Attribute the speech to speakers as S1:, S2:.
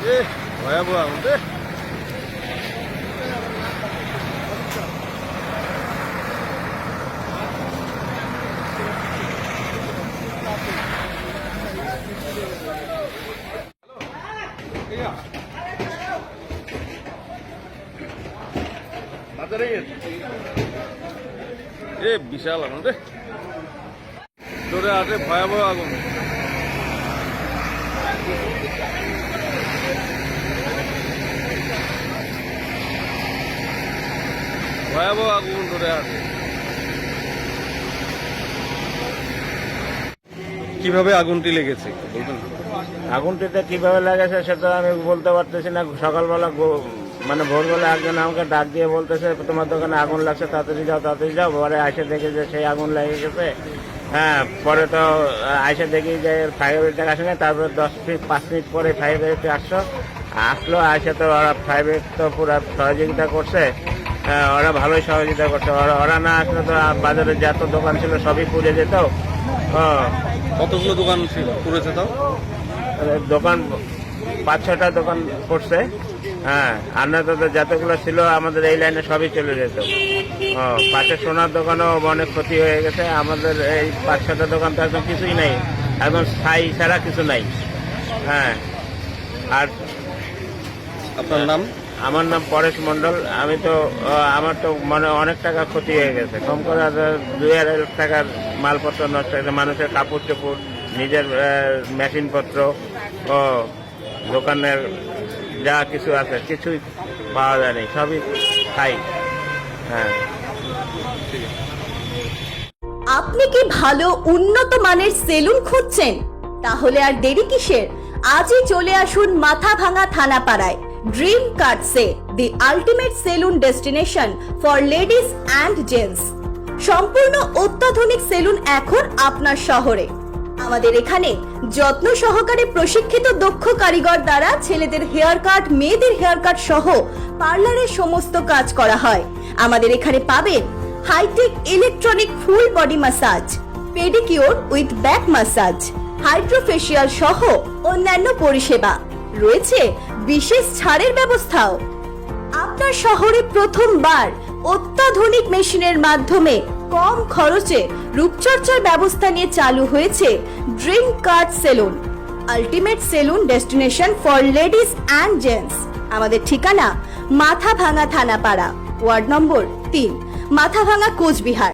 S1: রে, ভয়াবহ আগুন রে। এ বিশাল আগুন রে, ধরে আছে ভয়াবহ আগুন। ভয়াবহ আগুন ধরে আছে। কিভাবে আগুনটি লেগেছে বলবেন?
S2: আগুনটিতে কিভাবে লেগেছে সেটা আমি বলতে পারতেছি না। সকালবেলা মানে ভোরবেলা একজন আমাকে ডাক দিয়ে বলতেছে তোমার দোকানে আগুন লাগছে, তাড়াতাড়ি যাও। পরে আইসে দেখি যে সেই আগুন লেগে গেছে। হ্যাঁ, পরে তো আইসে দেখি যে ফায়ার ব্রিগেড আসে না। তারপরে 5 মিনিট পরে ফায়ার ব্রিগেড আসলো। আইসে তো ওরা ফায়ার ব্রিগেড তো পুরো সহযোগিতা করছে। ওরা ভালোই সহযোগিতা করছে। ওরা না আসলে তো বাজারে যত দোকান ছিল সবই পুড়ে যেত।
S1: কতগুলো দোকান পুড়েছে তাও?
S2: দোকান 5-6টা দোকান পড়ছে। হ্যাঁ, আন্দাজ যতগুলো ছিল আমাদের এই লাইনে সবই চলে যেত। পাশে সোনার দোকানও অনেক ক্ষতি হয়ে গেছে। আমাদের এই 5-6টা দোকান তো একদম কিছুই নাই, একদম ছাই ছাড়া কিছু নাই। হ্যাঁ, আর
S1: আপনার নাম?
S2: আমার নাম পরেশ মণ্ডল। আমি তো আমার তো মানে অনেক টাকা ক্ষতি হয়ে গেছে। কম করে 2,000 টাকার মালপত্র নষ্ট হয়েছে। মানুষের কাপড় চোপড়, নিজের মেশিনপত্র ও দোকানের যা কিছু আছে কিছুই পাওয়া যায়নি, সবই খাই। হ্যাঁ,
S3: আপনি কি ভালো উন্নত মানের সেলুন খুঁজছেন? তাহলে আর দেরি কিসের? আজই চলে আসুন মাথাভাঙা থানাপাড়ায় dream cuts, the ultimate salon destination for ladies and gents. সম্পূর্ণ অত্যাধুনিক সেলুন এখন আপনার শহরে। আমাদের এখানে যত্ন সহকারে প্রশিক্ষিত দক্ষ কারিগর দ্বারা ছেলেদের হেয়ার কাট, মেয়েদের হেয়ার কাট সহ পার্লারের সমস্ত কাজ করা হয়। আমাদের এখানে পাবেন hi tech electronic full body massage, pedicure with back massage, hydrofacial সহ অন্যান্য পরিষেবা রয়েছে। বিশেষ ছাড়ের ব্যবস্থাও। আপনার শহরে প্রথমবার অত্যাধুনিক মেশিনের মাধ্যমে কম খরচে রূপচর্চার ব্যবস্থা নিয়ে চালু হয়েছে Dream Cut Salon, ultimate salon destination for ladies and gents. আমাদের ঠিকানা মাথাভাঙা থানাপাড়া, ওয়ার্ড নম্বর 3, মাথাভাঙা, কোচবিহার।